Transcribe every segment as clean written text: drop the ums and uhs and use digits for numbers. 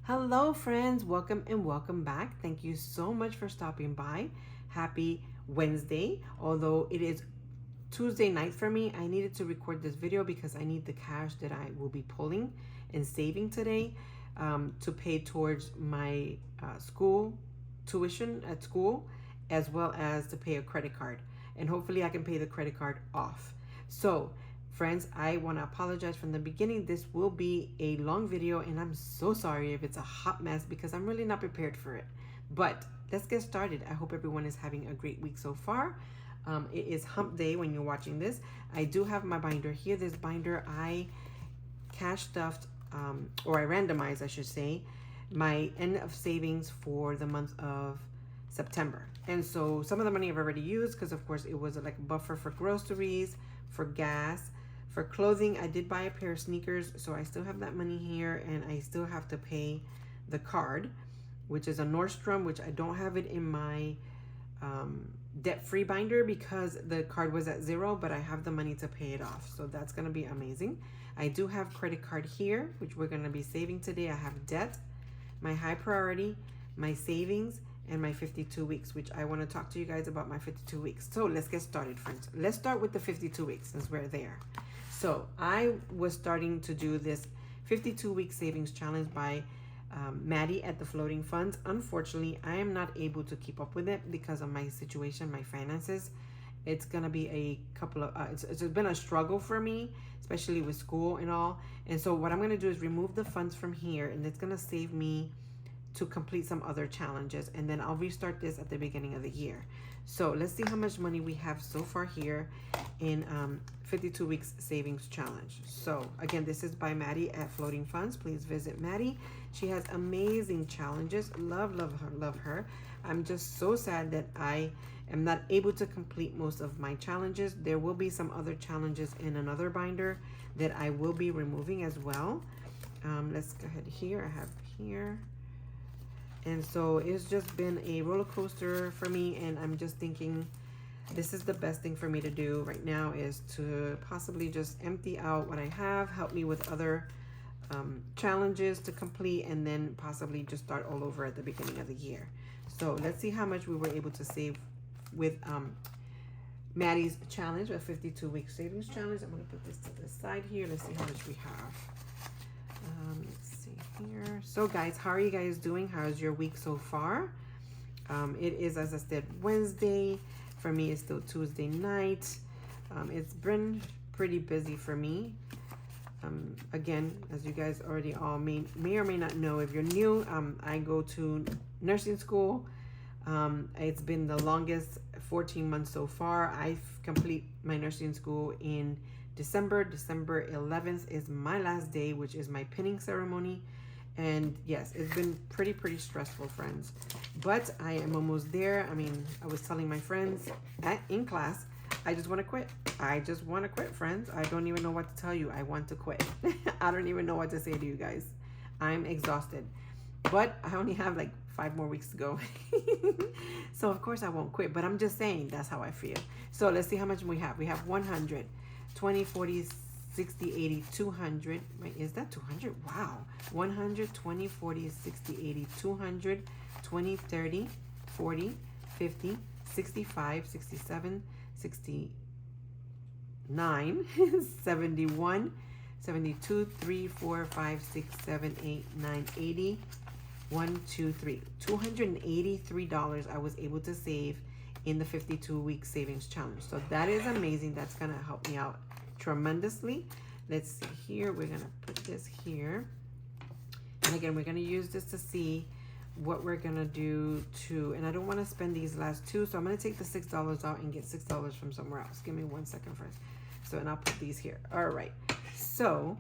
Hello, friends. Welcome and welcome back. Thank you so much for stopping by. Happy Wednesday. Although it is Tuesday night for me, I needed to record this video because I need the cash that I will be pulling and saving today to pay towards my school tuition at school, as well as to pay a credit card. And hopefully I can pay the credit card off. So friends, I want to apologize from the beginning. This will be a long video and I'm so sorry if it's a hot mess because I'm really not prepared for it. But let's get started. I hope everyone is having a great week so far. It is hump day when you're watching this. I do have my binder here. This binder I cash stuffed, or I randomized, I should say, my end of savings for the month of September. And so some of the money I've already used because of course it was like a buffer for groceries, for gas, for clothing. I did buy a pair of sneakers, so I still have that money here, and I still have to pay the card, which is a Nordstrom, which I don't have it in my debt-free binder because the card was at 0, but I have the money to pay it off. So that's going to be amazing. I do have credit card here, which we're going to be saving today. I have debt, my high priority, my savings, and my 52 weeks, which I want to talk to you guys about my 52 weeks. So let's get started, friends. Let's start with the 52 weeks since we're there. So I was starting to do this 52-week savings challenge by Madi at the Floating Funds. Unfortunately, I am not able to keep up with it because of my situation, my finances. It's gonna be a couple of it's been a struggle for me, especially with school and all. And so what I'm gonna do is remove the funds from here, and it's gonna save me to complete some other challenges, and then I'll restart this at the beginning of the year. So let's see how much money we have so far here in 52 weeks savings challenge. So again, this is by Madi at Floating Funds. Please visit Madi. She has amazing challenges. Love her, love her. I'm just so sad that I am not able to complete most of my challenges. There will be some other challenges in another binder that I will be removing as well. Let's go ahead here. I have here. And so it's just been a roller coaster for me, and I'm just thinking this is the best thing for me to do right now, is to possibly just empty out what I have, help me with other challenges to complete, and then possibly just start all over at the beginning of the year. So let's see how much we were able to save with Madi's challenge, a 52-week savings challenge. I'm going to put this to the side here. Let's see how much we have. Let's see here. So guys, how are you guys doing? How's your week so far? It is, as I said, Wednesday. For me, it's still Tuesday night. It's been pretty busy for me. Again, as you guys already all may or may not know, if you're new, I go to nursing school. It's been the longest 14 months so far. I've complete my nursing school in December 11th is my last day, which is my pinning ceremony. And yes, it's been pretty stressful, friends, but I am almost there. I mean, I was telling my friends in class, I just want to quit. I just want to quit, friends. I don't even know what to tell you. I want to quit. I don't even know what to say to you guys. I'm exhausted, but I only have like 5 more weeks to go. So of course I won't quit, but I'm just saying that's how I feel. So let's see how much we have. We have 100, 20, 40, 60, 80, 200. Wait, is that 200? Wow. 100, 20, 40, 60, 80, 200, 20, 30, 40, 50, 65, 67, 69, 71, 72, 3, 4, 5, 6, 7, 8, 9, 80, 1, 2, 3. $283 I was able to save in the 52-week savings challenge. So that is amazing. That's going to help me out tremendously. Let's see here. We're going to put this here. And again, we're going to use this to see what we're going to do to, and I don't want to spend these last two, so I'm going to take the $6 out and get $6 from somewhere else. Give me 1 second, friends. So, and I'll put these here. All right. So,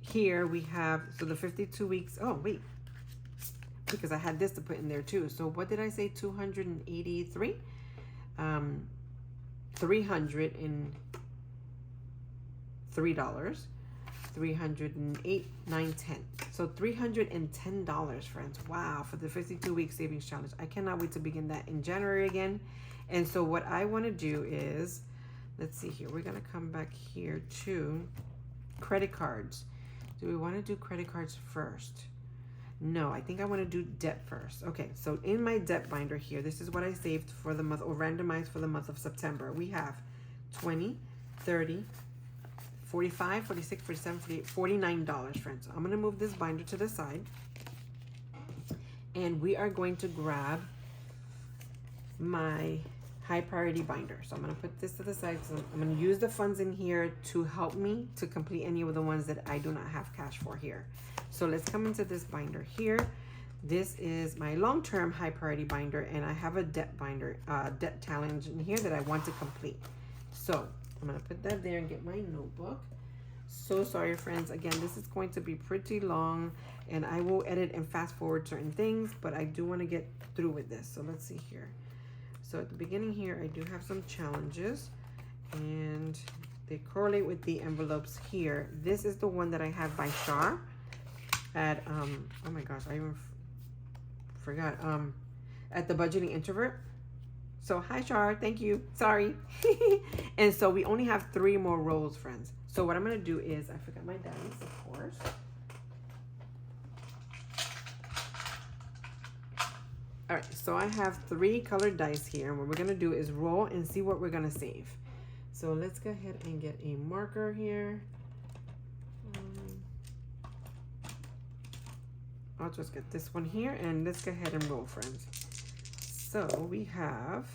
here we have, so the 52 weeks. Oh, wait. Because I had this to put in there too. So what did I say? 283? $303. $308, $9, $10. So $310, friends. Wow, for the 52-week savings challenge. I cannot wait to begin that in January again. And so what I want to do is, let's see here. We're going to come back here to credit cards. Do we want to do credit cards first? No, I think I want to do Dept first. Okay, so in my Dept binder here, this is what I saved for the month, or randomized for the month of September. We have 20, 30, 45, 46, 47, 48, $49, friends. I'm going to move this binder to the side. And we are going to grab my high priority binder. So I'm going to put this to the side. So I'm going to use the funds in here to help me to complete any of the ones that I do not have cash for here. So let's come into this binder here. This is my long-term high priority binder, and I have a Dept binder, Dept challenge in here that I want to complete. So I'm going to put that there and get my notebook. So sorry, friends. Again, this is going to be pretty long, and I will edit and fast forward certain things, but I do want to get through with this. So let's see here. So at the beginning here, I do have some challenges, and they correlate with the envelopes here. This is the one that I have by Char at, oh my gosh, I even forgot, at the Budgeting Introvert. So hi Char, thank you, sorry. And so we only have 3 more rows, friends. So what I'm gonna do is, I forgot my dice, of course. All right, so I have 3 colored dice here, and what we're gonna do is roll and see what we're gonna save. So let's go ahead and get a marker here. I'll just get this one here, and let's go ahead and roll, friends. So we have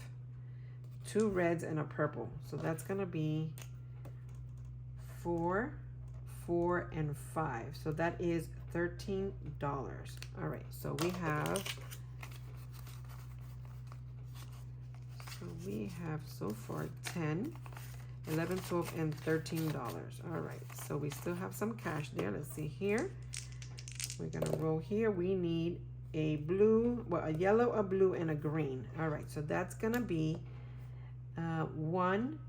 2 reds and a purple. So that's gonna be 4, 4, and 5. So that is $13. All right, so we have so far 10, 11, 12, and $13. All right, so we still have some cash there. Let's see here. We're gonna roll here. We need a blue, well, a yellow, a blue, and a green. All right, so that's gonna be 1,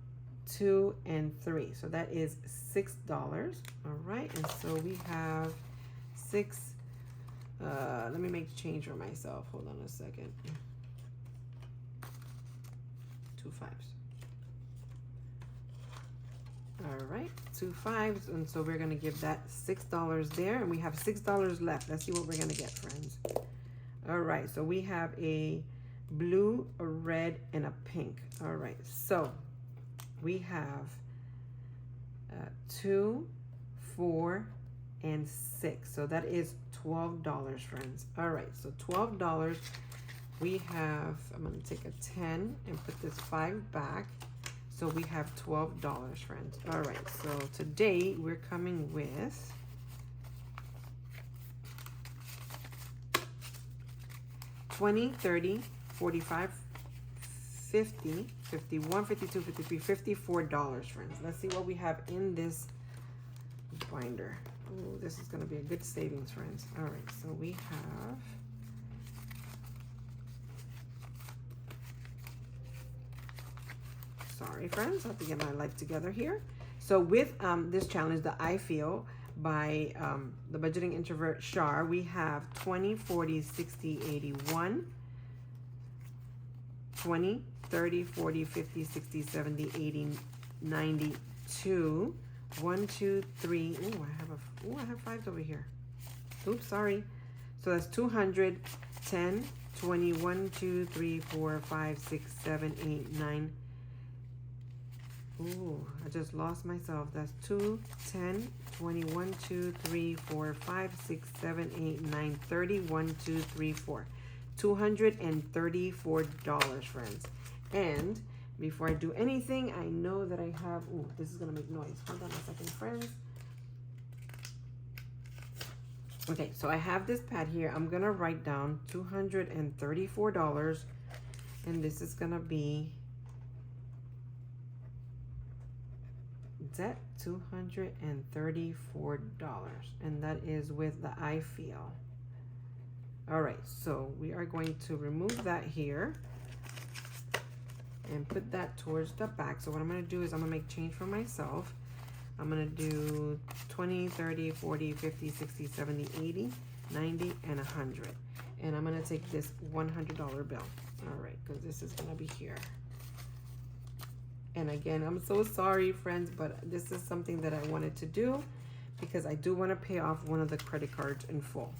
2, and 3. So that is $6. All right, and so we have 6. Let me make change for myself. Hold on a second. 2 5s. All right, 2 5s, and so we're gonna give that $6 there, and we have $6 left. Let's see what we're gonna get, friends. All right, so we have a blue, a red, and a pink. All right, so we have 2, 4, and 6. So that is $12, friends. All right, so $12. We have, I'm gonna take a 10 and put this 5 back. So we have $12, friends. All right, so today we're coming with $20, $30, $45, $50, $51, $52, $53, $54, friends. Let's see what we have in this binder. Oh, this is gonna be a good savings, friends. All right, so we have sorry, friends, I have to get my life together here. So with this challenge, the I Feel by the Budgeting Introvert Char, we have 20, 40, 60, 81, 20, 30, 40, 50, 60, 70, 80, 92, 1, 2, 3. I have 5s over here. Oops, sorry. So that's 200, 10, 20, 1, 2, 3, 4, 5, 6, 7, 8, 9. Ooh, I just lost myself. That's 2, 10, 20, 1, 2, 3, 4, 5, 6, 7, 8, 9, 30, 1, 2, 3, 4. $234, friends. And before I do anything, I know that I have, ooh, this is gonna make noise. Hold on a second, friends. Okay, so I have this pad here. I'm gonna write down $234, and this is gonna be Debt $234, and that is with the I Feel. All right, so we are going to remove that here and put that towards the back. So what I'm going to do is I'm going to make change for myself. I'm going to do 20, 30, 40, 50, 60, 70, 80, 90, and 100. And I'm going to take this $100 bill. All right, because this is going to be here. And again, I'm so sorry, friends, but this is something that I wanted to do because I do want to pay off one of the credit cards in full.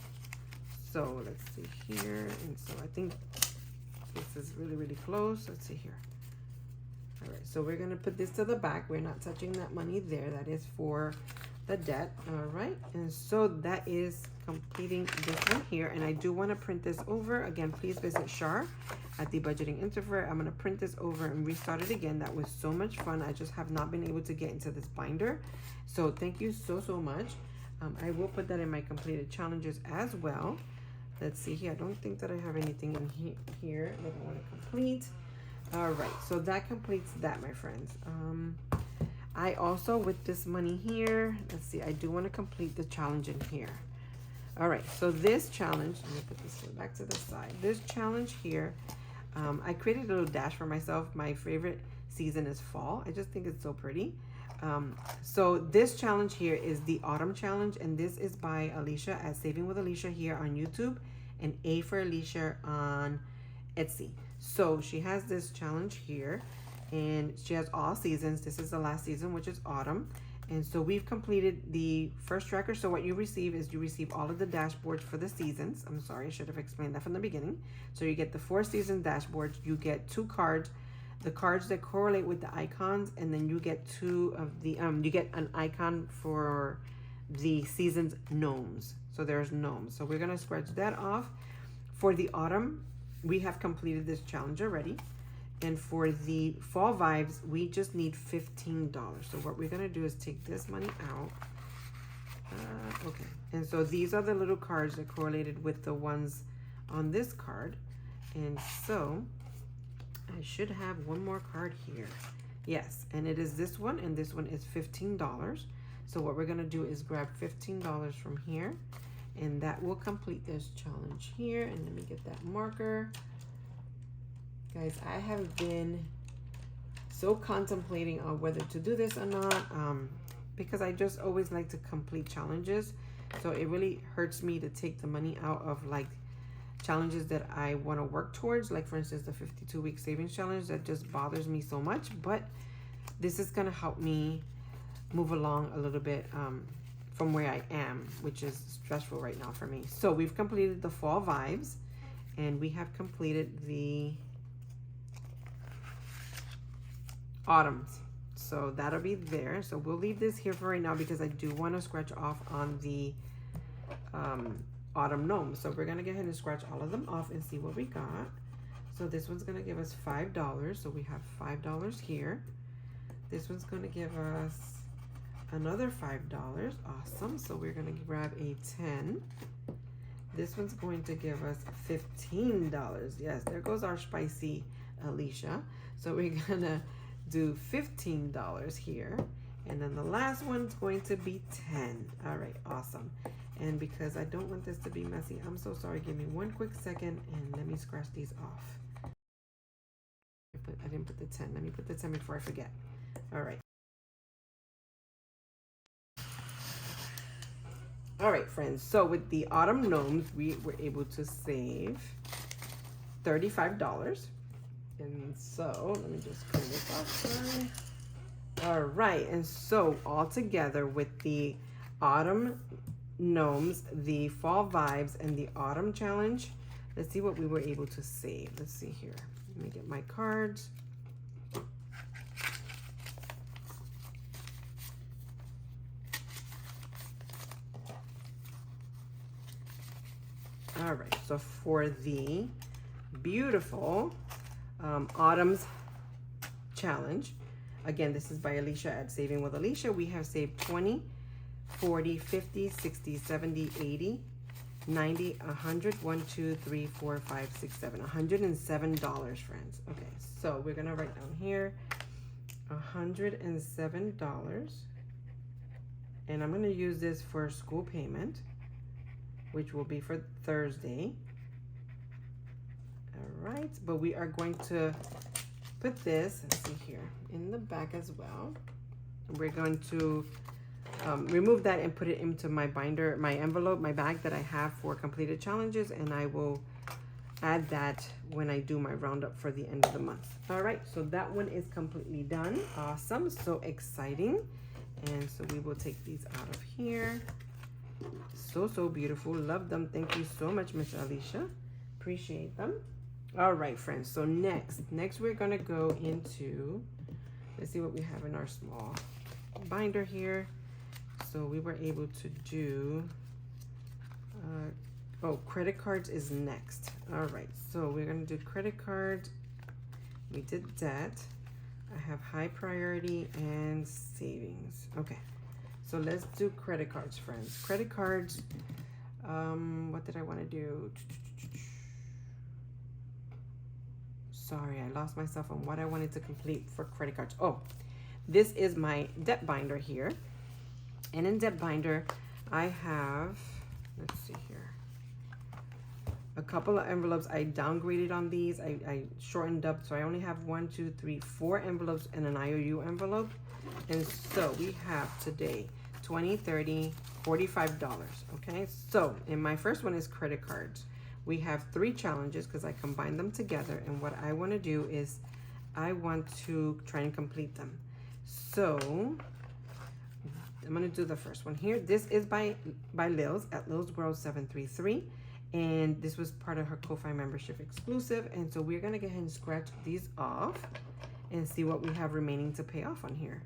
so let's see here. And so I think this is really, really close. Let's see here. All right, so we're gonna put this to the back. We're not touching that money there. That is for the debt. All right, and so that is completing this one here. And I do want to print this over again. Please visit Char at the Budgeting Introvert. I'm going to print this over and restart it again. That was so much fun. I just have not been able to get into this binder, so thank you so much. I will put that in my completed challenges as well. Let's see here. I don't think that I have anything in here that I want to complete. All right, so that completes that, my friends. I also, with this money here, let's see, I do want to complete the challenge in here. All right, so this challenge, let me put this back to the side. This challenge here, I created a little dash for myself. My favorite season is fall. I just think it's so pretty. So this challenge here is the autumn challenge, and this is by Alicia at Saving with Alicia here on YouTube, and A for Alicia on Etsy. So she has this challenge here, and she has all seasons. This is the last season, which is autumn. And so we've completed the first tracker. So what you receive is you receive all of the dashboards for the seasons. I'm sorry, I should have explained that from the beginning. So you get the 4 season dashboards. You get 2 cards, the cards that correlate with the icons, and then you get 2 of the you get an icon for the season's gnomes. So there's gnomes. So we're gonna scratch that off. For the autumn, we have completed this challenge already. And for the fall vibes, we just need $15. So what we're gonna do is take this money out. Okay, and so these are the little cards that correlated with the ones on this card. And so I should have one more card here. Yes, and it is this one, and this one is $15. So what we're gonna do is grab $15 from here, and that will complete this challenge here. And let me get that marker. Guys, I have been so contemplating on whether to do this or not, because I just always like to complete challenges. So it really hurts me to take the money out of like challenges that I want to work towards, like for instance the 52-week savings challenge. That just bothers me so much, but this is going to help me move along a little bit from where I am, which is stressful right now for me. So we've completed the fall vibes, and we have completed the autumns. So that'll be there. So we'll leave this here for right now because I do want to scratch off on the autumn gnomes. So we're gonna go ahead and scratch all of them off and see what we got. So this one's gonna give us $5. So we have $5 here. This one's gonna give us another $5. Awesome. So we're gonna grab a 10. This one's going to give us $15. Yes, there goes our spicy Alicia. So we're gonna do $15 here, and then the last one's going to be 10. All right, awesome. And because I don't want this to be messy, I'm so sorry. Give me one quick second and let me scratch these off. I didn't put the 10. Let me put the 10 before I forget. All right. All right, friends. So with the autumn gnomes, we were able to save $35. And so let me just clean this off. All right, and so all together with the autumn gnomes, the fall vibes, and the autumn challenge, let's see what we were able to save. Let's see here. Let me get my cards. All right, so for the beautiful autumn's challenge, again, this is by Alicia at Saving with Alicia. We have saved 20, 40, 50, 60, 70, 80, 90, 100, 1, 2, 3, 4, 5, 6, 7, $107, friends. Okay, so we're gonna write down here $107, and I'm gonna use this for school payment, which will be for Thursday. All right, but we are going to put this, let's see here, in the back as well. We're going to remove that and put it into my binder, my envelope, my bag that I have for completed challenges, and I will add that when I do my roundup for the end of the month. All right, so that one is completely done. Awesome, so exciting. And so we will take these out of here. So beautiful. Love them. Thank you so much, Miss Alicia. Appreciate them. All right, friends. So next we're gonna go into, let's see what we have in our small binder here. So we were able to do, oh, credit cards is next. All right, so we're gonna do credit cards. We did debt. I have high priority and savings. Okay, so let's do credit cards, friends. Credit cards, what did I want to do? Sorry, I lost myself on what I wanted to complete for credit cards. Oh, this is my debt binder here. And in debt binder, I have, let's see here, a couple of envelopes. I downgraded on these. I shortened up, so I only have 1, 2, 3, 4 envelopes and an IOU envelope. And so we have today $20, $30, $45. Okay, so in my first one is credit cards. We have 3 challenges because I combined them together, and what I want to do is I want to try and complete them. So I'm going to do the first one here. This is by Lilz at Lilz World 733, and this was part of her Ko-Fi membership exclusive. And so we're going to go ahead and scratch these off and see what we have remaining to pay off on here.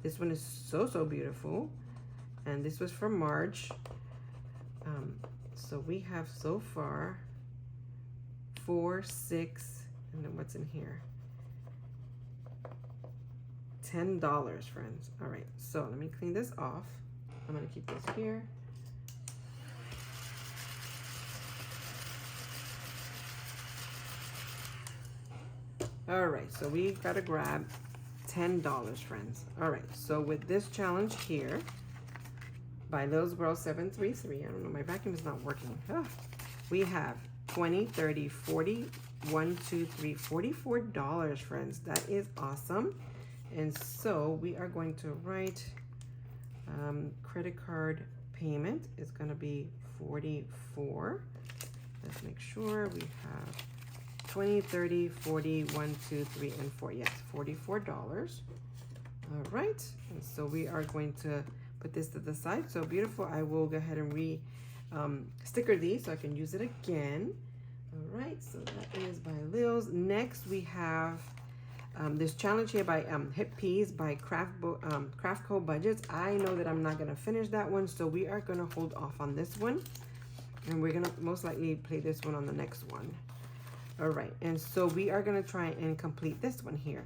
This one is so beautiful, and this was from March. So we have so far 4, 6, and then what's in here? $10, friends. All right, so let me clean this off. I'm gonna keep this here. All right, so we've got to grab $10, friends. All right, so with this challenge here by Lilz World 733, I don't know, my vacuum is not working. We have 20, 30, 40, 1, 2, 3, $44, friends. That is awesome. And so we are going to write credit card payment is going to be 44. Let's make sure we have 20, 30, 40, 1, 2, 3, and 4. Yes, $44. All right. And so we are going to put this to the side. So beautiful. I will go ahead and sticker these so I can use it again. All right. So that is by Lilz. Next, we have this challenge here by Hip Peas by Craftco Budgets. I know that I'm not going to finish that one, so we are going to hold off on this one. And we're going to most likely play this one on the next one. All right. And so we are going to try and complete this one here.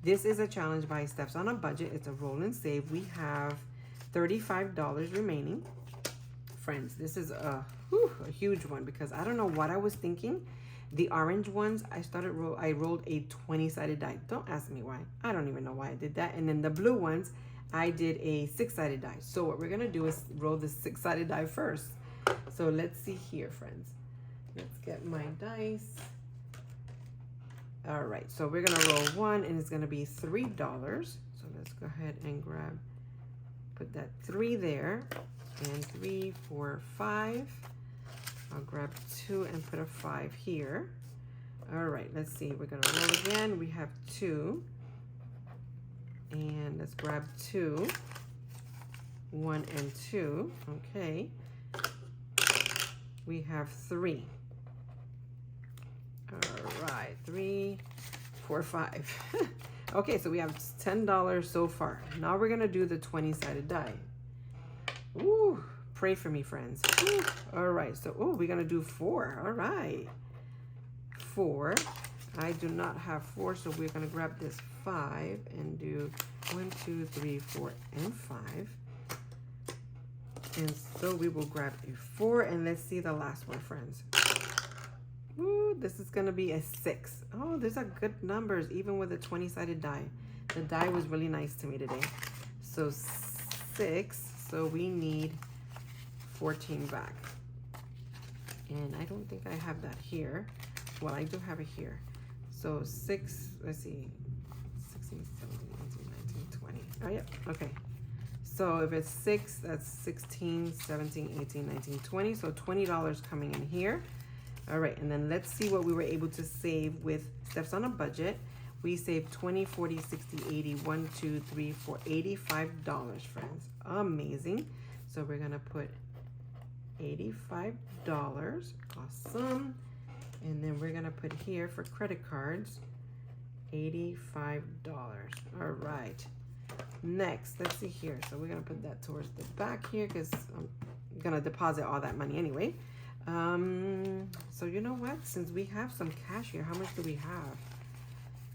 This is a challenge by Stef's on a Budget. It's a roll and save. We have $35 remaining. Friends, this is a huge one because I don't know what I was thinking. The orange ones, I rolled a 20-sided die. Don't ask me why. I don't even know why I did that. And then the blue ones, I did a 6-sided die. So what we're going to do is roll the 6-sided die first. So let's see here, friends. Let's get my dice. All right, so we're going to roll 1, and it's going to be $3. So let's go ahead and put that 3 there, and 3, 4, 5. I'll grab 2 and put a 5 here. All right, let's see. We're going to roll again. We have 2. And let's grab 2. 1 and 2. Okay. We have 3. All right, 3, 4, 5. Okay, so we have $10 so far. Now we're going to do the 20-sided die. Ooh. Pray for me, friends. Woo. All right, so we're gonna do 4. All right, 4. I do not have 4, so we're gonna grab this 5 and do 1, 2, 3, 4, and 5. And so we will grab a 4, and let's see the last one, friends. Ooh, this is gonna be a 6. Oh, these are good numbers, even with a 20-sided die. The die was really nice to me today. So 6. So we need 14 back, and I don't think I have that here. Well, I do have it here. So 6, let's see, 16, 17, 18, 19, 20. Oh yeah, okay. So if it's 6, that's 16, 17, 18, 19, 20. So $20 coming in here. All right, and then let's see what we were able to save with Stef's on a Budget. We saved 20, 40, 60, 80, 1, 2, 3, 4, $85, friends. Amazing. So we're gonna put $85. Awesome. And then we're gonna put here for credit cards, $85. All right. Next, let's see here. So we're gonna put that towards the back here because I'm gonna deposit all that money anyway. So you know what? Since we have some cash here, how much do we have?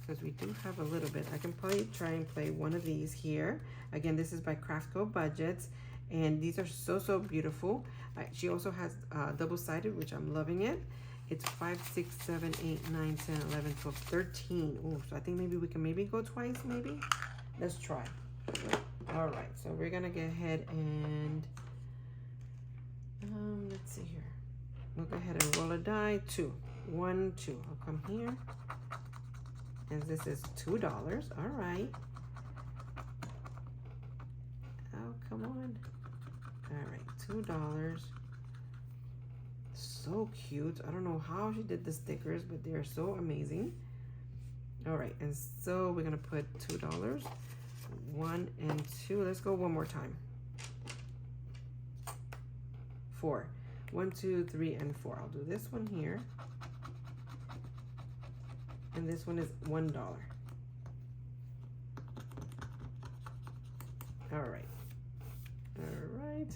Because we do have a little bit. I can probably try and play one of these here. Again, this is by Craftco Budgets, and these are so beautiful. She also has double-sided, which I'm loving it. It's 5, 6, 7, 8, 9, 10, 11, 12, 13. Ooh, so I think maybe we can go twice, maybe? Let's try. All right, so we're gonna go ahead and let's see here. We'll go ahead and roll a die. 2, 1, 2. I'll come here, and this is $2. All right. Oh, come on. All right, $2. So cute. I don't know how she did the stickers, but they're so amazing. All right, and so we're gonna put $2, 1 and 2. Let's go one more time. 4, 1, 2, 3, and 4. I'll do this one here, and this one is $1. All right. All right.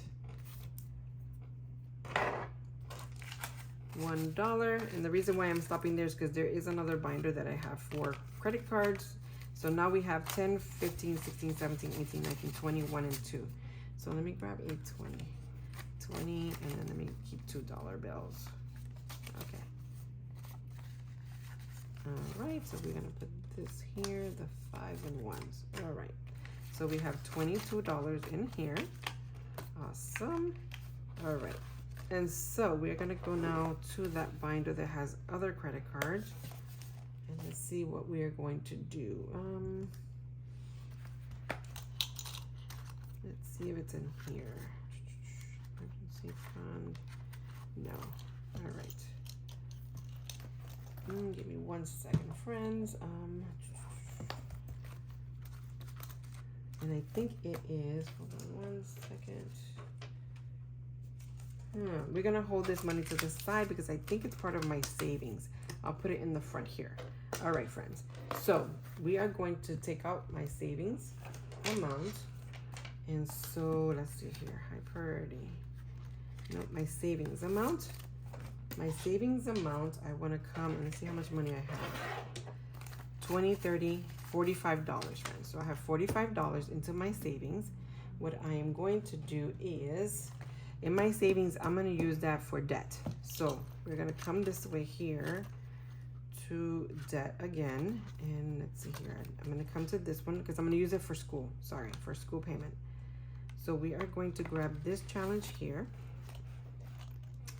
$1. And the reason why I'm stopping there is because there is another binder that I have for credit cards. So now we have 10, 15, 16, 17, 18, 19, 20, 1 and 2. So let me grab a 20, and then let me keep $2 bills. Okay. All right, so we're gonna put this here, the 5 and 1s. All right, so we have $22 in here. Awesome. All right. And so we're gonna go now to that binder that has other credit cards, and let's see what we are going to do. Let's see if it's in here. Emergency fund. No. All right. Give me 1 second, friends. And I think it is. Hold on 1 second. We're gonna hold this money to the side because I think it's part of my savings. I'll put it in the front here. All right, friends. So we are going to take out my savings amount. And so let's see here, high priority. No, my savings amount. My savings amount, I wanna come and see how much money I have. 20, 30, $45, friends. So I have $45 into my savings. What I am going to do is, in my savings, I'm gonna use that for debt. So we're gonna come this way here to debt again. And let's see here, I'm gonna come to this one because I'm gonna use it for school. Sorry, for school payment. So we are going to grab this challenge here.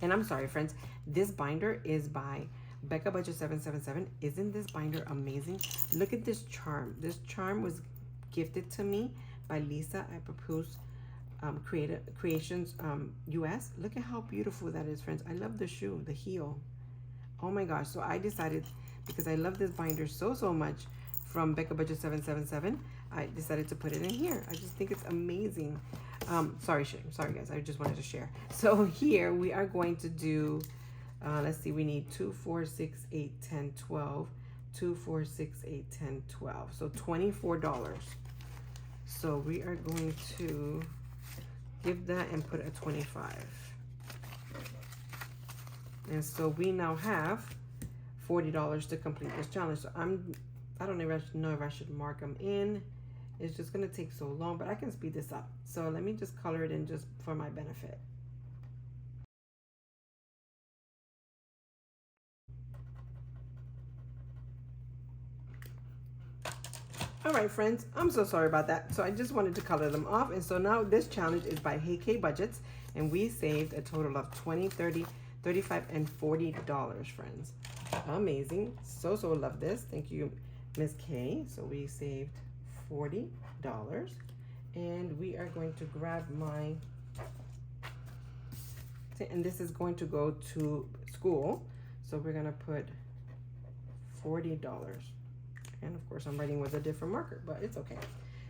And I'm sorry, friends, this binder is by Becca Budget 777. Isn't this binder amazing? Look at this charm. This charm was gifted to me by Lisa at Papoose Creations US. Look at how beautiful that is, friends. I love the shoe, the heel. Oh my gosh. So I decided, because I love this binder so much from Becca Budget 777, I decided to put it in here. I just think it's amazing. Sorry guys, I just wanted to share. So here we are going to do, let's see, we need 2, 4, 6, 8, 10, 12, 2, 4, 6, 8, 10, 12. So $24. So we are going to give that and put a 25. And so we now have $40 to complete this challenge. So I don't even know if I should mark them in. It's just gonna take so long, but I can speed this up. So let me just color it in just for my benefit. All right, friends, I'm so sorry about that. So I just wanted to color them off. And so now this challenge is by Hey K Budgets, and we saved a total of $20, $30, $35, and $40, friends. Amazing. So love this. Thank you, Miss K. So we saved $40, and we are going to grab my, and this is going to go to school. So we're gonna put $40. And of course I'm writing with a different marker, but it's okay.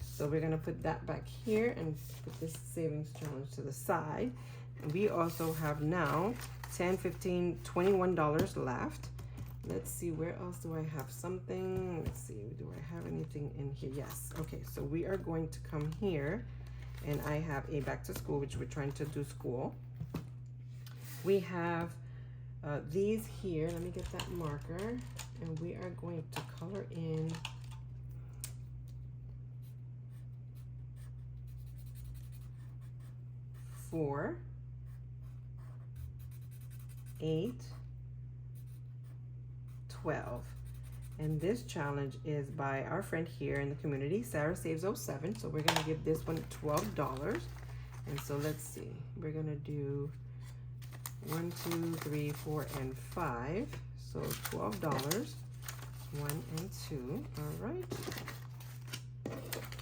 So we're gonna put that back here and put this savings challenge to the side. we also have now $10, $15, $21 left. Let's see, where else do I have something? Let's see, do I have anything in here? Yes. Okay, so we are going to come here, and I have a back to school, which we're trying to do school. We have these here. Let me get that marker, and we are going to color in 4, 8, 12. And this challenge is by our friend here in the community, Sarah Saves 07. So we're gonna give this one $12. And so let's see, we're gonna do 1, 2, 3, 4, and 5. So $12, 1 and 2, all right.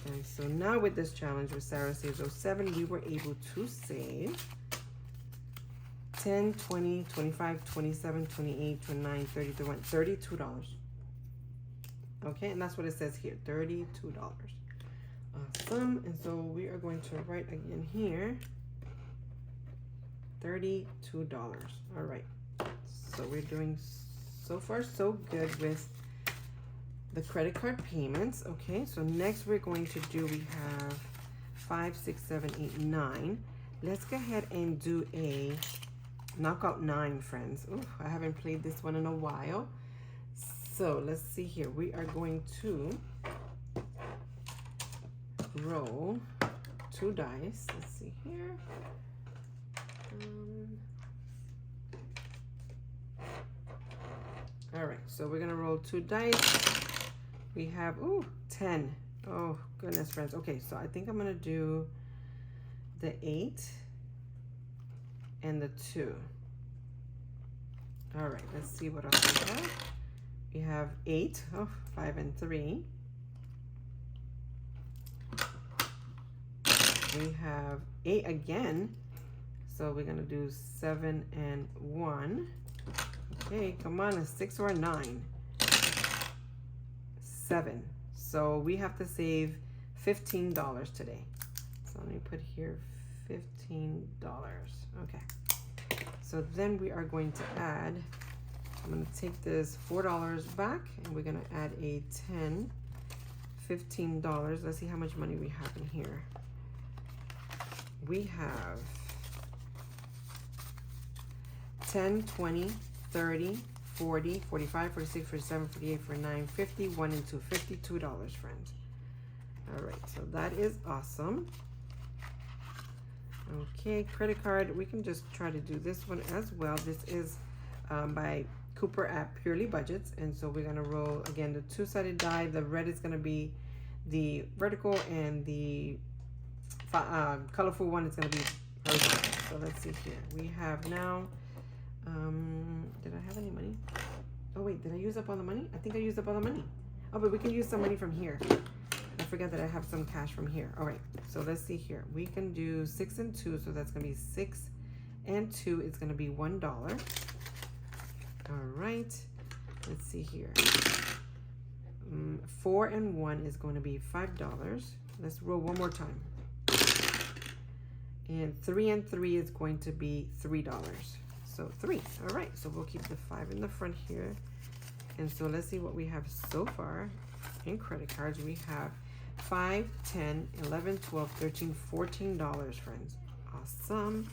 And so now with this challenge with Sarah Saves 07, we were able to save 10, 20, 25, 27, 28, 29, 30, 31, $32. Okay, and that's what it says here, $32. Awesome. And so we are going to write again here, $32. All right. So we're doing so far so good with the credit card payments. Okay, so next we're going to do, we have 5, 6, 7, 8, 9. Let's go ahead and do a knockout 9, friends. Ooh, I haven't played this one in a while. So let's see here. We are going to roll 2 dice. Let's see here. All right, so we're gonna roll 2 dice. We have 10. Oh goodness, friends. Okay, so I think I'm gonna do the 8 and the 2. All right, let's see what else we have. We have 8, 5 and 3. We have 8 again, so we're gonna do 7 and 1. Okay, come on, a 6 or a 9. 7. So we have to save $15 today. So let me put here $15. Okay. So then we are going to add, I'm going to take this $4 back, and we're going to add a $10, $15. Let's see how much money we have in here. We have 10, 20, 30, 40, 45, 46, 47, 48, 49, 50, 1 and 2, $52, friends. All right, so that is awesome. Okay, credit card, we can just try to do this one as well. This is by Cooper at Purely Budgets, and so we're gonna roll again the 2-sided die. The red is gonna be the vertical, and the colorful one is gonna be horizontal. So let's see here. We have now, did I have any money? Oh wait, did I use up all the money? I think I used up all the money. Oh, but we can use some money from here. I forgot that I have some cash from here. All right, so let's see here. We can do 6 and 2, so that's gonna be 6 and 2. It's gonna be $1. All right, let's see here. 4 and 1 is going to be $5. Let's roll one more time. And 3 and 3 is going to be $3. So 3. All right, so we'll keep the 5 in the front here. And so let's see what we have so far in credit cards. We have 5, 10, 11, 12, 13, $14, friends. Awesome.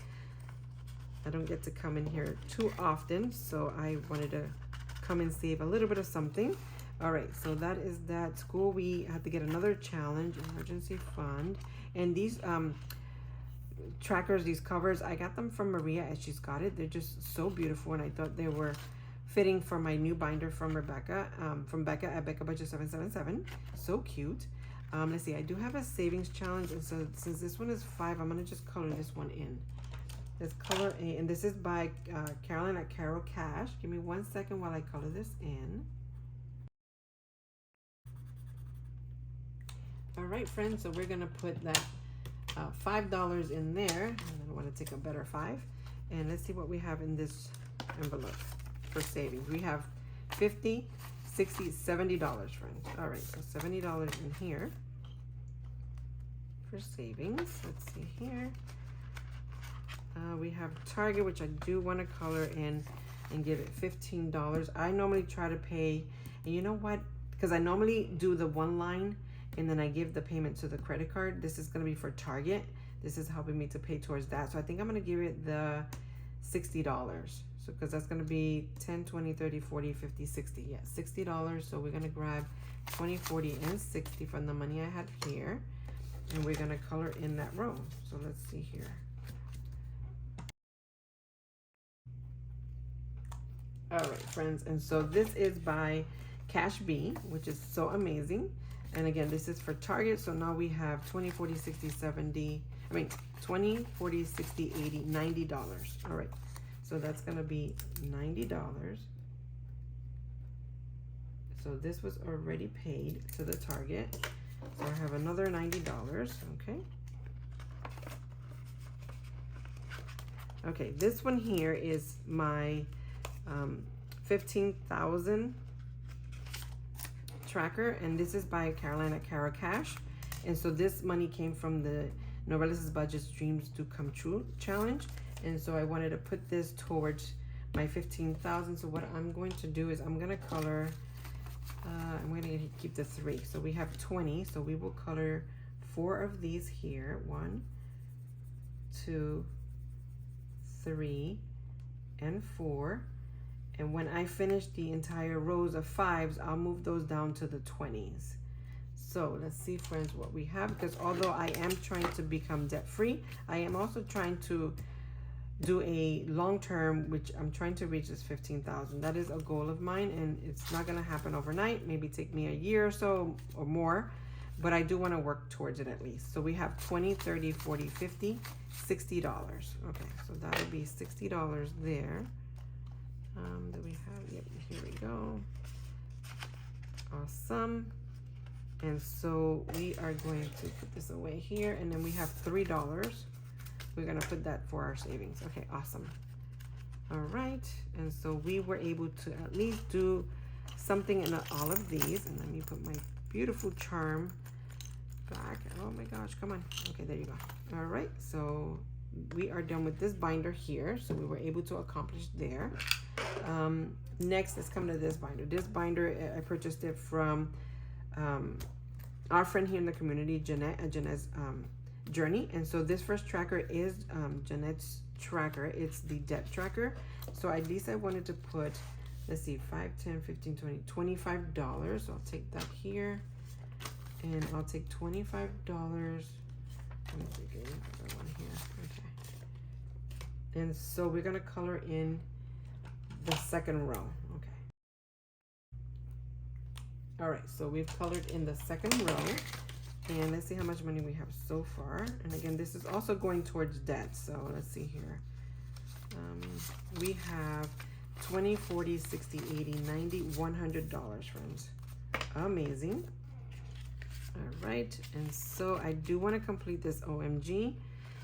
I don't get to come in here too often, so I wanted to come and save a little bit of something. All right, so that is that. School, we have to get another challenge, emergency fund. And these trackers, these covers, I got them from Maria, and she's got it. They're just so beautiful, and I thought they were fitting for my new binder from Rebecca, from Becca at Becca Budget 777. So cute. Let's see, I do have a savings challenge, and so since this one is 5, I'm gonna just color this one in. Let's color a, and this is by Carolyn at Carol Cash. Give me 1 second while I color this in. All right, friends, so we're gonna put that $5 in there, and I want to take a better 5. And let's see what we have in this envelope for savings. We have $50, $60, $70, friends. All right, so $70 in here for savings. Let's see here. We have Target, which I do want to color in and give it $15. I normally try to pay, and you know what? Because I normally do the one line and then I give the payment to the credit card. This is going to be for Target. This is helping me to pay towards that. So I think I'm going to give it the $60. So because that's going to be 10, 20, 30, 40, 50, 60. Yeah, $60. So we're going to grab 20, 40, and 60 from the money I had here. And we're going to color in that row. So let's see here. All right, friends. And so this is by Cash B, which is so amazing. And again, this is for Target. So now we have 20, 40, 60, 70. I mean, 20, 40, 60, 80, $90. All right. So that's going to be $90. So this was already paid to the Target. So I have another $90. Okay. Okay, this one here is my 15,000 tracker, and this is by Carolina Cara Cash. And so this money came from the Novelis' Budget's Dreams Do Come True challenge. And so I wanted to put this towards my 15,000. So what I'm going to do is I'm going to color, I'm going to keep the 3. So we have 20. So we will color 4 of these here. 1, 2, 3, and 4. And when I finish the entire rows of 5s, I'll move those down to the 20s. So let's see, friends, what we have. Because although I am trying to become debt free, I am also trying to do a long term, which I'm trying to reach this 15,000. That is a goal of mine, and it's not going to happen overnight. Maybe take me a year or so or more, but I do want to work towards it at least. So we have 20, 30, 40, 50, $60. Okay, so that would be $60 there. That we have, yep, here we go. Awesome. And so we are going to put this away here, and then we have $3. We're gonna put that for our savings. Okay, awesome. All right, and so we were able to at least do something in all of these. And let me put my beautiful charm back. Oh my gosh, come on. Okay, there you go. All right, so we are done with this binder here. So we were able to accomplish there. Next, let's come to this binder. This binder, I purchased it from our friend here in the community, Jeanette, at Jeanette's Journey. And so this first tracker is Jeanette's tracker. It's the Dept tracker. So at least I wanted to put, let's see, 5, 10, 15, 20, $25. So I'll take that here. And I'll take $25. Let me take another one here. Okay. And so we're going to color in the second row. Okay. All right, so we've colored in the second row, and let's see how much money we have so far. And again, this is also going towards debt. So let's see here. We have 20, 40, 60, 80, 90, $100, friends. Amazing. All right, and so I do want to complete this OMG.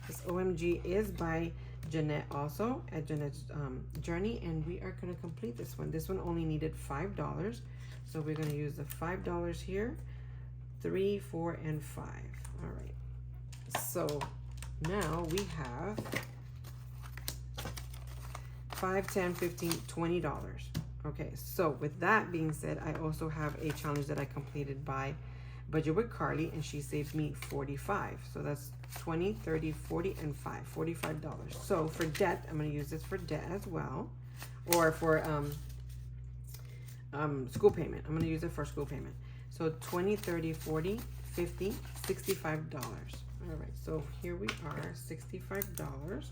This OMG is by Jeanette also at Jeanette's Journey, and we are going to complete this one. This one only needed $5, so we're going to use the $5 here. 3, 4, and 5. All right, so now we have 5, 10, 15, $20. Okay, so with that being said, I also have a challenge that I completed by Budget with Carly, and she saved me $45. So that's 20, 30, 40, and 5, $45. So for debt, I'm going to use this for debt as well, or for school payment. I'm going to use it for school payment. So 20, 30, 40, 50, $65. All right, so here we are, $65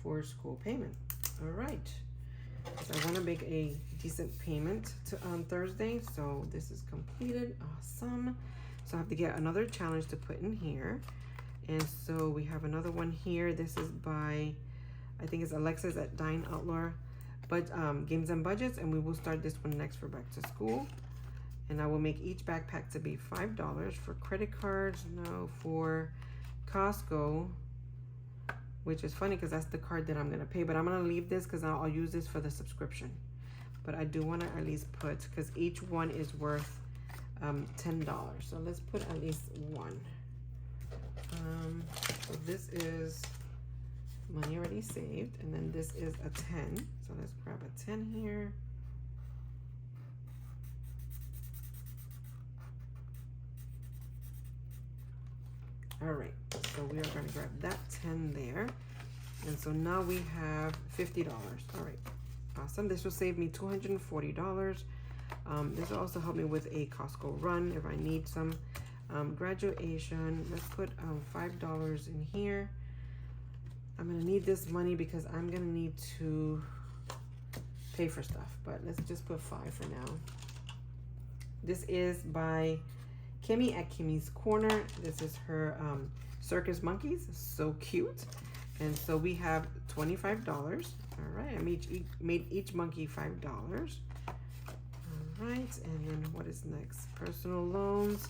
for school payment. All right. So I want to make a decent payment on Thursday, so this is completed. Awesome. So I have to get another challenge to put in here, and so we have another one here. This is by, I think it's Alexa's at Dine Outlaw, but Games and Budgets, and we will start this one next for back to school. And I will make each backpack to be $5 for credit cards. No, for Costco, which is funny because that's the card that I'm going to pay. But I'm going to leave this because I'll use this for the subscription. But I do want to at least put, because each one is worth $10. So let's put at least one. So this is money already saved. And then this is a 10. So let's grab a 10 here. All right, so we are going to grab that 10 there. And so now we have $50. All right, awesome. This will save me $240. This will also help me with a Costco run if I need some. Graduation, let's put $5 in here. I'm gonna need this money because I'm gonna need to pay for stuff, but let's just put 5 for now. This is by Kimmy at Kimmy's Corner. This is her circus monkeys, so cute. And so we have $25. All right, I made each monkey $5. All right, and then what is next? Personal loans.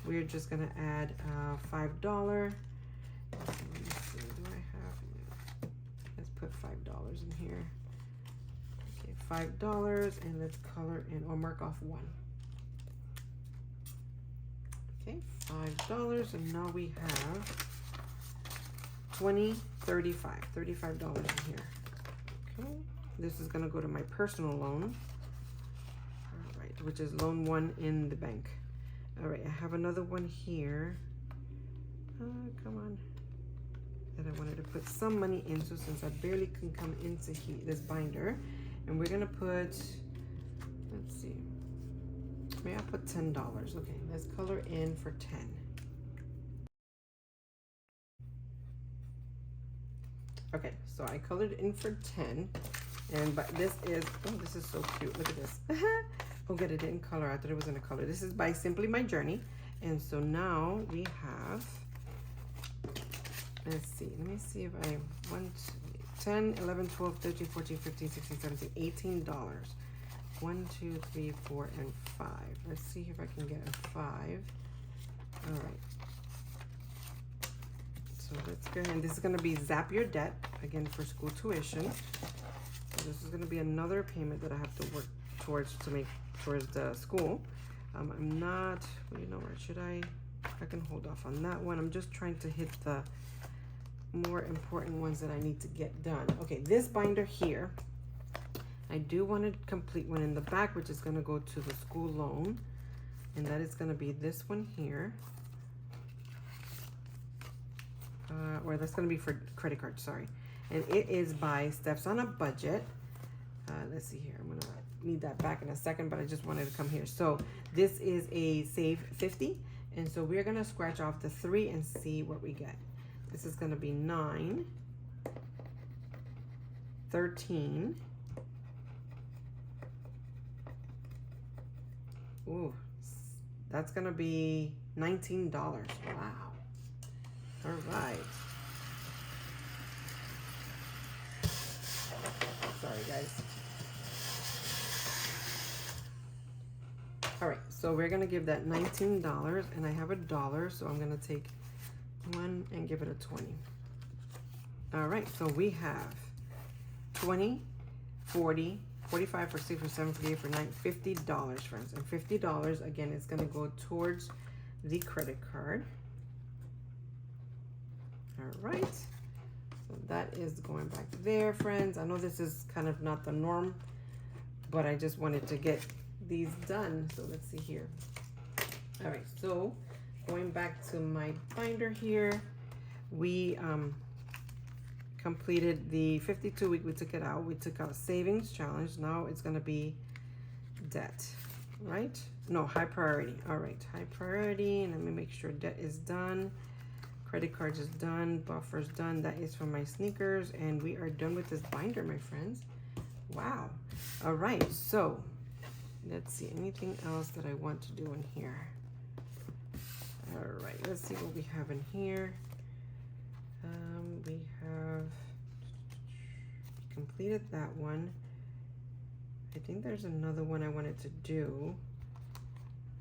We're just gonna add $5. Let me see, do I have? Let's put $5 in here. Okay, $5, and let's color in or mark off 1. Okay, $5, and now we have $35 in here. Okay, this is gonna go to my personal loan. All right, which is loan 1 in the bank. All right, I have another one here. Come on. That I wanted to put some money into since I barely can come into this binder. And we're gonna put, let's see, maybe I'll put $10. Okay, let's color in for 10. Okay, so I colored in for 10. And but this is, oh, this is so cute. Look at this. Oh, good, it didn't color. I thought it was gonna color. This is by Simply My Journey. And so now we have, let's see, let me see if I want 10, 11, 12, 13, 14, 15, 16, 17, $18. 1, 2, 3, 4, and 5. Let's see if I can get a 5. All right. So let's go ahead. And this is gonna be Zap Your Debt, again for school tuition. So this is gonna be another payment that I have to work towards to make towards the school. I'm not, you know, where should I can hold off on that one. I'm just trying to hit the more important ones that I need to get done. Okay, this binder here, I do want to complete one in the back, which is going to go to the school loan, and that is going to be this one here, or that's going to be for credit card, sorry. And it is by Stef's on a Budget. Let's see here, I'm going to need that back in a second, but I just wanted to come here. So this is a save 50, and so we're going to scratch off the 3 and see what we get. This is going to be 9, 13. Ooh, that's going to be $19. Wow. All right. Sorry, guys. All right, so we're going to give that $19, and I have $1, so I'm going to take 1 and give it a 20. All right, so we have 20, 40, 45 for 6 for 7 for 8 for 9, $50, friends. And $50 again is going to go towards the credit card. All right, so that is going back there, friends. I know this is kind of not the norm, but I just wanted to get these done. So let's see here. All right, so going back to my binder here, we completed the 52 week. We took it out. We took out savings challenge. Now it's going to be debt, right? No, high priority. All right, high priority. And let me make sure debt is done. Credit cards is done. Buffer's done. That is for my sneakers. And we are done with this binder, my friends. Wow. All right, so let's see. Anything else that I want to do in here? All right, let's see what we have in here. We have completed that one. I think there's another one I wanted to do.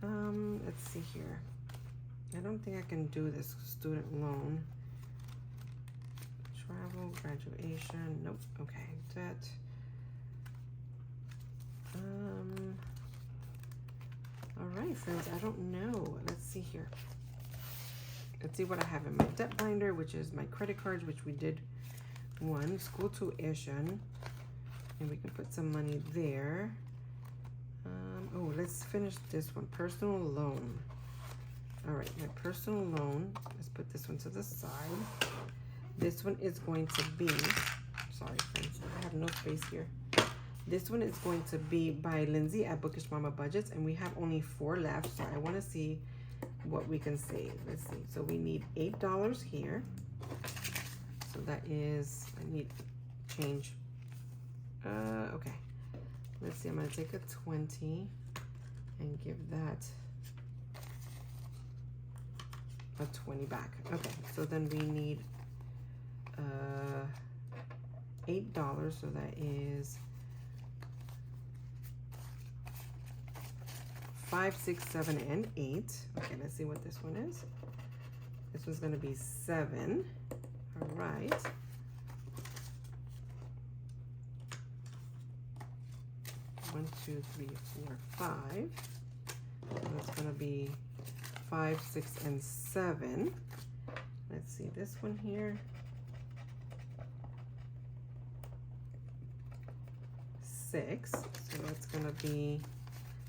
Let's see here. I don't think I can do this student loan. Travel, graduation, nope, okay, debt. All right, friends, I don't know. Let's see here. Let's see what I have in my debt binder, which is my credit cards, which we did one, school tuition, and we can put some money there. Oh, let's finish this one, personal loan. All right, my personal loan, let's put this one to the side. This one is going to be, sorry friends, I have no space here. This one is going to be by Lindsay at Bookish Mama Budgets, and we have only 4 left, so I want to see what we can save. Let's see. So we need $8 here. So that is, I need change. Okay. Let's see. I'm going to take a 20 and give that a 20 back. Okay. So then we need $8. So that is 5, 6, 7, and 8. Okay, let's see what this one is. This one's going to be 7. All right. One, 2, 3, 4, 5. That's going to be 5, 6, and 7. Let's see this one here. 6. So that's going to be,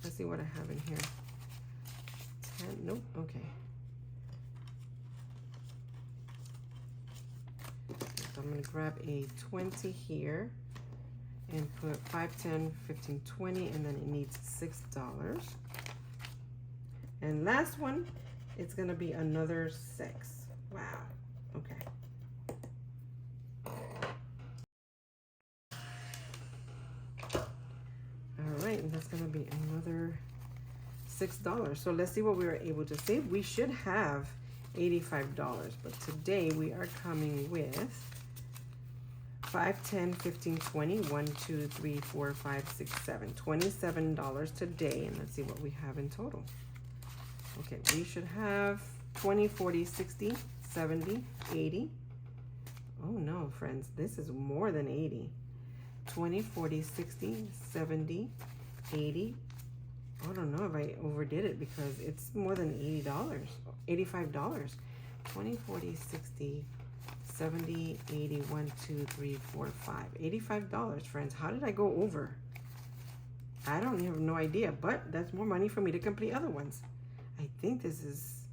let's see what I have in here. 10, nope, okay. So I'm gonna grab a 20 here and put 5, 10, 15, 20, and then it needs $6. And last one, it's gonna be another 6. Wow, okay. All right, and that's gonna be another $6. So let's see what we were able to save. We should have $85, but today we are coming with 5, 10, 15, 20, 1, 2, 3, 4, 5, 6, 7, $27 today. And let's see what we have in total. Okay, we should have 20, 40, 60, 70, 80. Oh no, friends, this is more than 80. 20, 40, 60, 70, 80. I don't know if I overdid it because it's more than $80, $85. 20, 40, 60, 70, 80, 1, 2, 3, 4, 5. $85, friends. How did I go over? I don't have no idea, but that's more money for me to complete other ones. I think this is,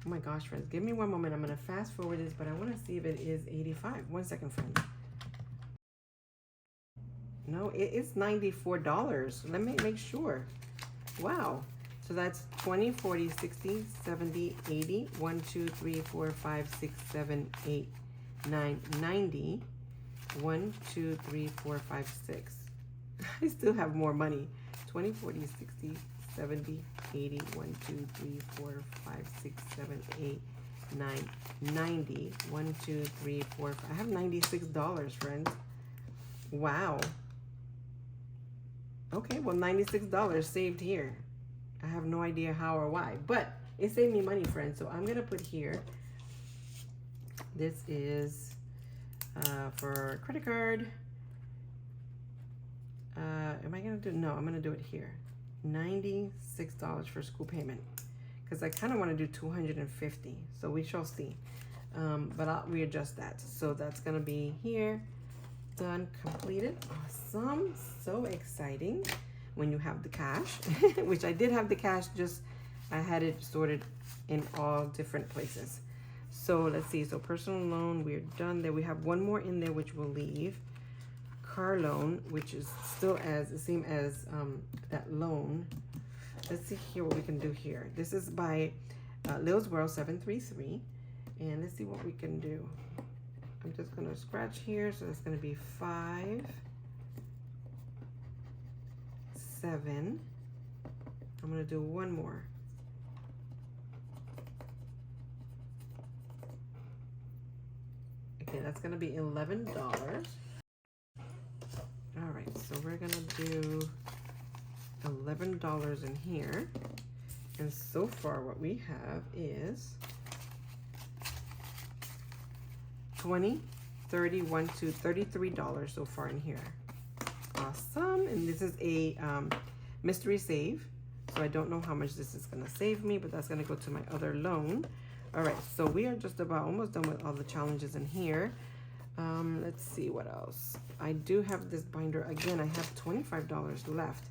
oh my gosh, friends. Give me one moment. I'm going to fast forward this, but I want to see if it is 85. 1 second, friends. No, it's $94. Let me make sure. Wow. So that's 20, 40, 60, 70, 80, 1, 2, 3, 4, 5, 6, 7, 8, 9, 90. 1, 2, 3, 4, 5, 6. I still have more money. 20, 40, 60, 70, 80, 1, 2, 3, 4, 5, 6, 7, 8, 9, 90. 1, 2, 3, 4, 5. I have $96, friends. Wow. Okay, well, $96 saved here. I have no idea how or why, but it saved me money, friends. So I'm going to put here, this is for credit card. Am I going to do, no, I'm going to do it here. $96 for school payment because I kind of want to do $250. So we shall see. But I'll readjust that. So that's going to be here. Done, completed. Awesome. So exciting when you have the cash, which I did have the cash, just I had it sorted in all different places. So let's see. So personal loan, we're done there. We have one more in there, which we'll leave. Car loan, which is still as the same as that loan. Let's see here what we can do here. This is by Lilz World 733. And let's see what we can do. I'm just going to scratch here. So it's going to be 5, 7. I'm going to do one more. Okay, that's going to be $11. All right, so we're going to do $11 in here. And so far what we have is 20, 30, 1, 2, $33 so far in here. Awesome. And this is a mystery save. So I don't know how much this is going to save me, but that's going to go to my other loan. All right, so we are just about almost done with all the challenges in here. Let's see what else. I do have this binder again. I have $25 left,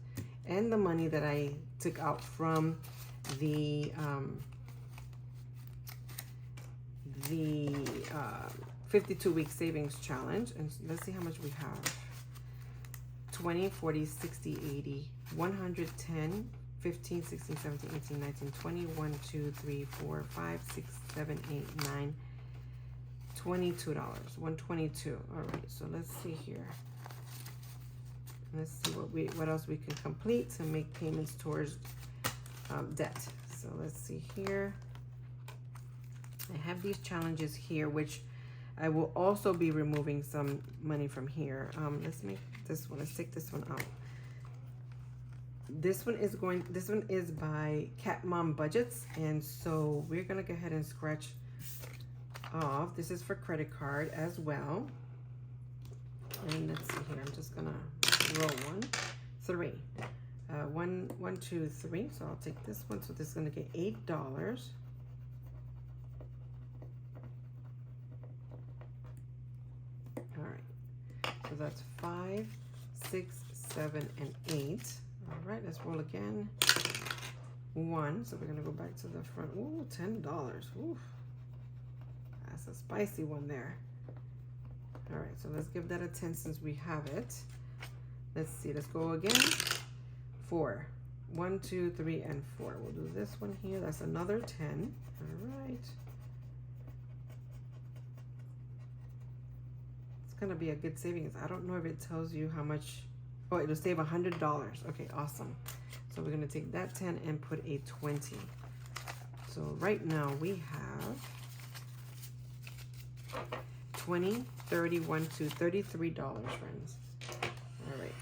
and the money that I took out from the 52-week savings challenge. And let's see how much we have. 20, 40, 60, 80, 110, 15, 16, 17, 18, 19, 20, 1, 2, 3, 4, 5, 6, 7, 8, 9, $22, 122. All right, so let's see here. Let's see what else we can complete to make payments towards debt. So let's see here. I have these challenges here, which I will also be removing some money from here. Let's make this one. Let's take this one out. This one is by Cat Mom Budgets, and so we're gonna go ahead and scratch off. This is for credit card as well. And let's see here. I'm just gonna roll 3. 1, 2, 3. So I'll take this one. So this is gonna get $8. All right. So that's 5, 6, 7, and 8. All right. Let's roll again. 1. So we're gonna go back to the front. Ooh, $10. Ooh. That's a spicy one there. All right, so let's give that a 10 since we have it. Let's see, let's go again. 4. 1, 2, 3, and 4. We'll do this one here. That's another 10. All right. It's gonna be a good savings. I don't know if it tells you how much. Oh, it'll save $100. Okay, awesome. So we're gonna take that 10 and put a 20. So right now we have 20, 30, 1, 2, $33, friends. All right.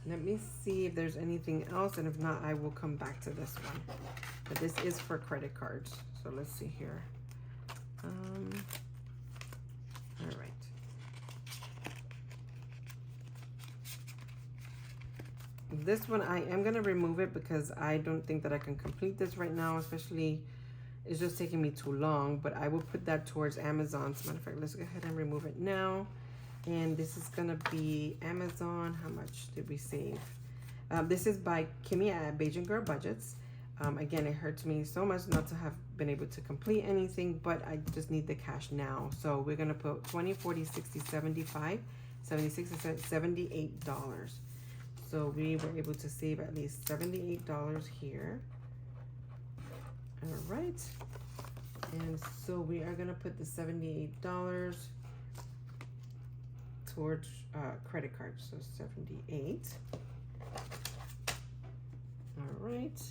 Let me see if there's anything else, and if not, I will come back to this one. But this is for credit cards. So let's see here. All right. This one, I am going to remove it because I don't think that I can complete this right now, especially it's just taking me too long, but I will put that towards Amazon. As a matter of fact, let's go ahead and remove it now. And this is going to be Amazon. How much did we save? This is by Kimmy at Beijing Girl Budgets. Again, it hurts me so much not to have been able to complete anything, but I just need the cash now. So we're going to put 20, 40, 60, 75, 76, $78. So we were able to save at least $78 here. All right. And so we are going to put the $78 towards credit cards. So 78. All right.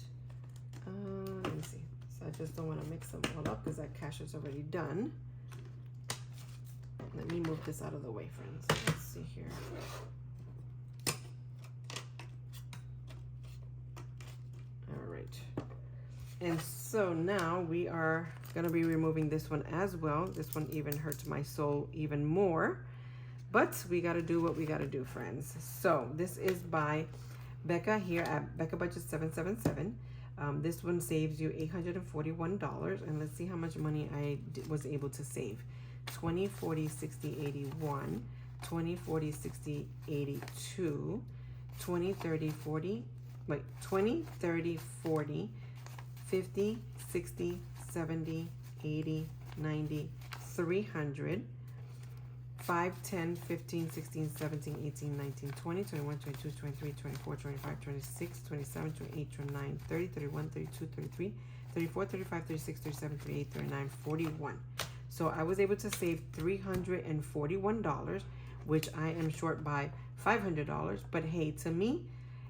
Let me see. So I just don't want to mix them all up because that cash is already done. Let me move this out of the way, friends. Let's see here. All right. And so now we are going to be removing this one as well. This one even hurts my soul even more. But we got to do what we got to do, friends. So this is by Becca here at Becca Budget 777. This one saves you $841. And let's see how much money I was able to save. 20, 40, 60, 81. 20, 40, 60, 82. 20, 30, 40. Wait, 20, 30, 40. 50, 60, 70, 80, 90, 300, 5, 10, 15, 16, 17, 18, 19, 20, 21, 22, 23, 24, 25, 26, 27, 28, 29, 30, 31, 32, 33, 34, 35, 36, 37, 38, 39, 41. So I was able to save $341, which I am short by $500. But hey, to me,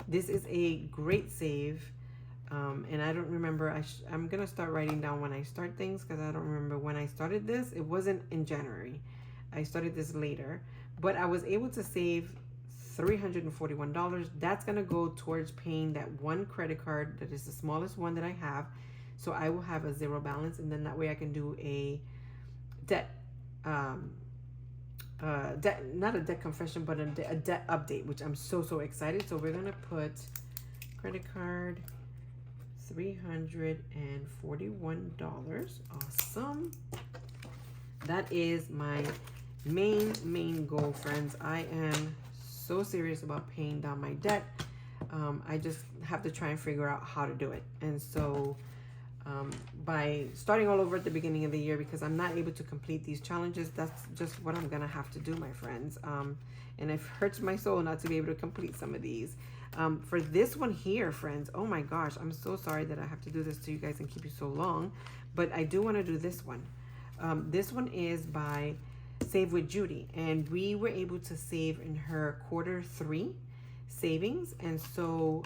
this is a great save. And I don't remember, I'm going to start writing down when I start things because I don't remember when I started this. It wasn't in January. I started this later, but I was able to save $341. That's going to go towards paying that one credit card that is the smallest one that I have. So I will have a zero balance, and then that way I can do a debt, not a debt confession, but a debt update, which I'm so excited. So we're going to put credit card, $341. Awesome. That is my main goal, friends. I am so serious about paying down my debt. I just have to try and figure out how to do it. And so by starting all over at the beginning of the year, because I'm not able to complete these challenges, that's just what I'm gonna have to do, my friends. And it hurts my soul not to be able to complete some of these. For this one here, friends, oh my gosh, I'm so sorry that I have to do this to you guys and keep you so long, but I do want to do this one. This one is by Save with Judy, and we were able to save in her Q3 savings. And so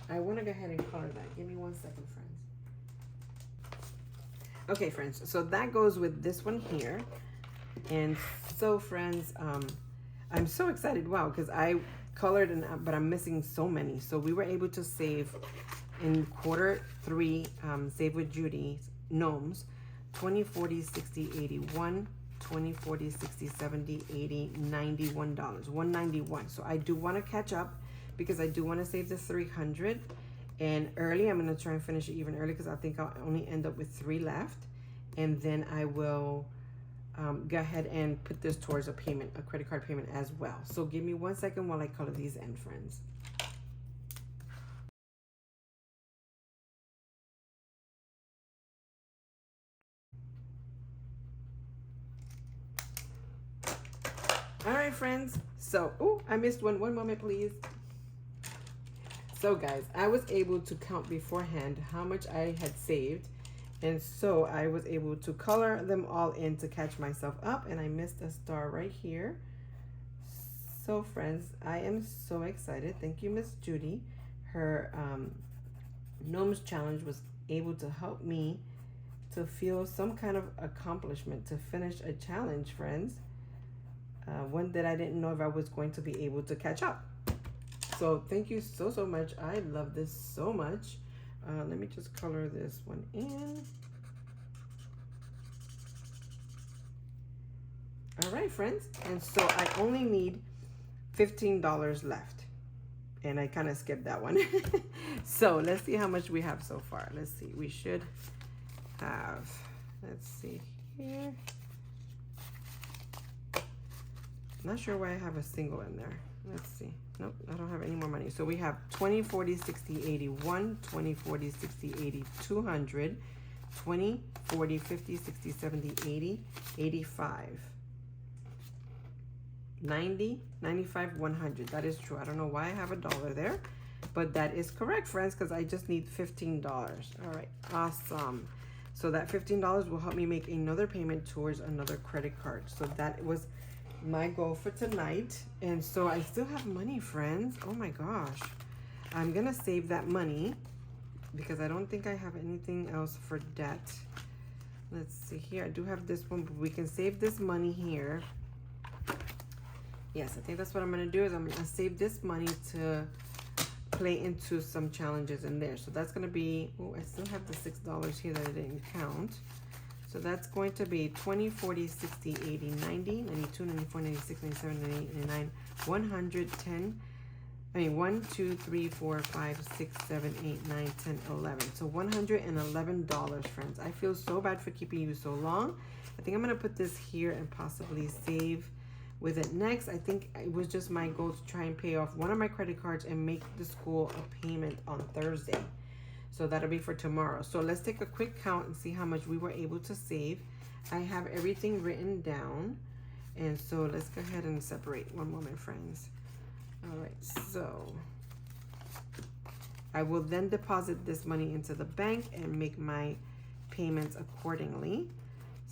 I want to go ahead and color that. Give me 1 second, friends. Okay, friends, so that goes with this one here. And so, friends, I'm so excited. Wow, because I colored, but I'm missing so many. So we were able to save in Q3, Save with Judy gnomes, 20, 40, 60, 81, 20, 40, 60, 70, 80, $91, $191. So I do want to catch up because I do want to save the 300. And early, I'm going to try and finish it even early because I think I'll only end up with 3 left. And then I will go ahead and put this towards a payment, a credit card payment as well. So give me 1 second while I color these in, friends. All right, friends. So, oh, I missed one. One moment, please. So, guys, I was able to count beforehand how much I had saved. And so I was able to color them all in to catch myself up. And I missed a star right here. So, friends, I am so excited. Thank you, Miss Judy. Her Gnomes Challenge was able to help me to feel some kind of accomplishment, to finish a challenge, friends. One that I didn't know if I was going to be able to catch up. So thank you so much. I love this so much. Let me just color this one in. All right, friends. And so I only need $15 left. And I kind of skipped that one. So let's see how much we have so far. Let's see. We should have, let's see here. Not sure why I have a single in there. Let's see. Nope, I don't have any more money. So we have 20, 40, 60, 81, 20, 40, 60, 80, 200, 20, 40, 50, 60, 70, 80, 85, 90, 95, 100. That is true. I don't know why I have $1 there, but that is correct, friends, because I just need $15. All right, awesome. So that $15 will help me make another payment towards another credit card. So that was my goal for tonight. And so I still have money, friends. Oh my gosh. I'm gonna save that money because I don't think I have anything else for debt. Let's see here. I do have this one, but we can save this money here. Yes, I think that's what I'm gonna do is I'm gonna save this money to play into some challenges in there. So that's gonna be, oh, I still have the $6 here that I didn't count. So that's going to be 20, 40, 60, 80, 90, 92, 94, 96, 97, 98, 99, 110. I mean, 1, 2, 3, 4, 5, 6, 7, 8, 9, 10, 11. So $111, friends. I feel so bad for keeping you so long. I think I'm going to put this here and possibly save with it next. I think it was just my goal to try and pay off one of my credit cards and make the school a payment on Thursday. So that'll be for tomorrow. So let's take a quick count and see how much we were able to save. I have everything written down. And so let's go ahead and separate. One moment, friends. All right, so I will then deposit this money into the bank and make my payments accordingly.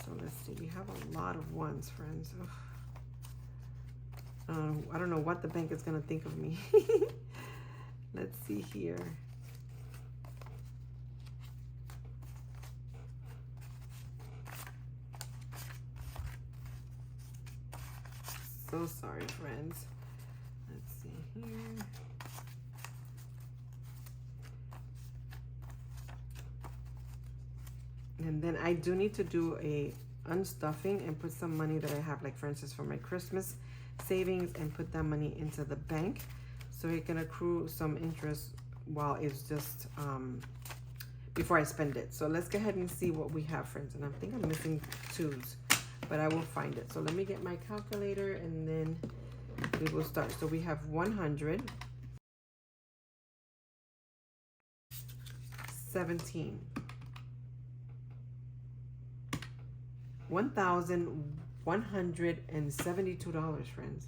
So let's see, we have a lot of ones, friends. I don't know what the bank is gonna think of me. Let's see here. So sorry, friends. Let's see here. And then I do need to do a unstuffing and put some money that I have, like for instance, for my Christmas savings, and put that money into the bank so it can accrue some interest while it's just before I spend it. So let's go ahead and see what we have, friends. And I think I'm missing 2s. but I will find it. So let me get my calculator and then we will start. So we have 100, 17, $1,172, friends.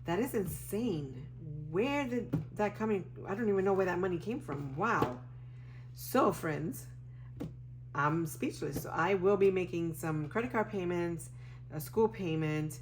That is insane. Where did that come in? I don't even know where that money came from. Wow. So friends, I'm speechless. So I will be making some credit card payments, a school payment,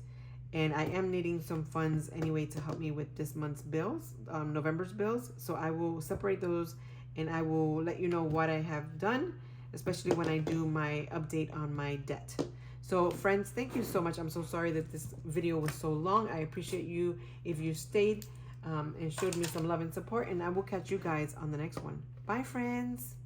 and I am needing some funds anyway to help me with this month's bills, November's bills. So I will separate those and I will let you know what I have done, especially when I do my update on my debt. So friends, thank you so much. I'm so sorry that this video was so long. I appreciate you if you stayed and showed me some love and support, and I will catch you guys on the next one. Bye, friends.